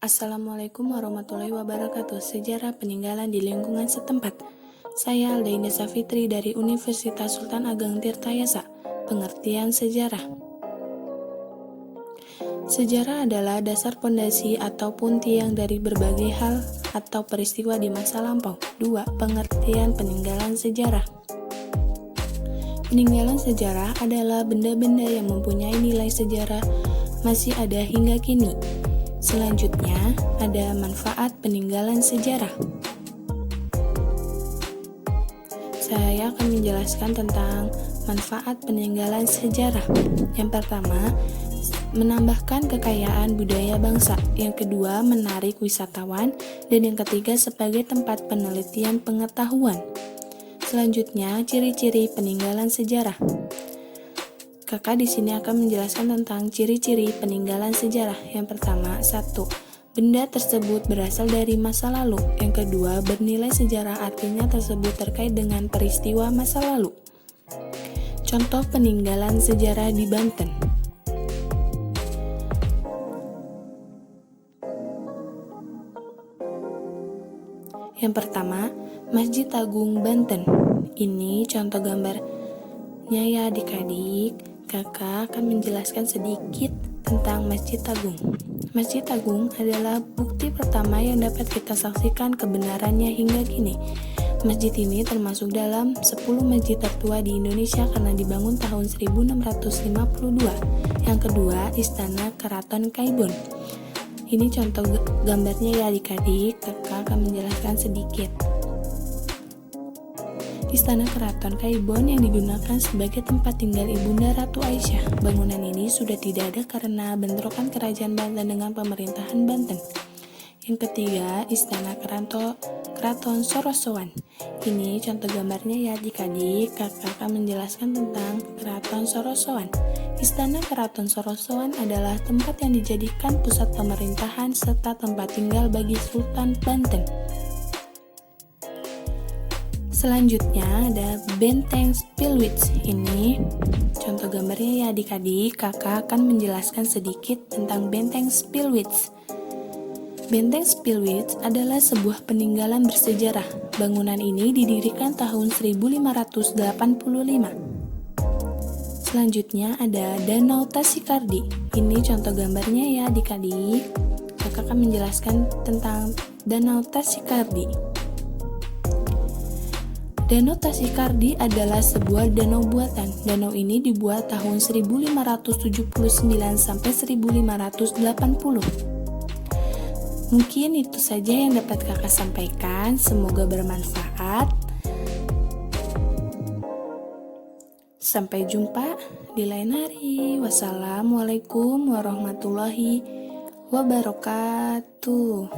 Assalamualaikum warahmatullahi wabarakatuh. Sejarah peninggalan di lingkungan setempat. Saya Aldainda Safitri dari Universitas Sultan Ageng Tirtayasa. Pengertian sejarah. Sejarah adalah dasar pondasi ataupun tiang dari berbagai hal atau peristiwa di masa lampau. 2. Pengertian peninggalan sejarah. Peninggalan sejarah adalah benda-benda yang mempunyai nilai sejarah masih ada hingga kini. Selanjutnya, ada manfaat peninggalan sejarah. Saya akan menjelaskan tentang manfaat peninggalan sejarah. Yang pertama, menambahkan kekayaan budaya bangsa. Yang kedua, menarik wisatawan. Dan yang ketiga, sebagai tempat penelitian pengetahuan. Selanjutnya, ciri-ciri peninggalan sejarah. Kakak di sini akan menjelaskan tentang ciri-ciri peninggalan sejarah. Yang pertama, 1. Benda tersebut berasal dari masa lalu. Yang kedua, bernilai sejarah artinya tersebut terkait dengan peristiwa masa lalu. Contoh peninggalan sejarah di Banten. Yang pertama, Masjid Agung Banten. Ini contoh gambarnya ya adik-adik. Kakak akan menjelaskan sedikit tentang Masjid Agung. Masjid Agung adalah bukti pertama yang dapat kita saksikan kebenarannya hingga kini. Masjid ini termasuk dalam 10 masjid tertua di Indonesia karena dibangun tahun 1652. Yang kedua, Istana Keraton Kaibon. Ini contoh gambarnya ya adik-adik, kakak akan menjelaskan sedikit. Istana Keraton Kaibon yang digunakan sebagai tempat tinggal Ibunda Ratu Aisyah. Bangunan ini sudah tidak ada karena bentrokan Kerajaan Banten dengan pemerintahan Banten. Yang ketiga, Istana Keraton Sorosowan. Ini contoh gambarnya ya adik-adik, kakak akan menjelaskan tentang Keraton Sorosowan. Istana Keraton Sorosowan adalah tempat yang dijadikan pusat pemerintahan serta tempat tinggal bagi Sultan Banten. Selanjutnya ada Benteng Spilwitz. Ini contoh gambarnya ya adik-adik, kakak akan menjelaskan sedikit tentang Benteng Spilwitz. Benteng Spilwitz adalah sebuah peninggalan bersejarah. Bangunan ini didirikan tahun 1585. Selanjutnya ada Danau Tasikardi. Ini contoh gambarnya ya adik-adik. Kakak akan menjelaskan tentang Danau Tasikardi. Danau Tasikardi adalah sebuah danau buatan. Danau ini dibuat tahun 1579 sampai 1580. Mungkin itu saja yang dapat kakak sampaikan. Semoga bermanfaat. Sampai jumpa di lain hari. Wassalamualaikum warahmatullahi wabarakatuh.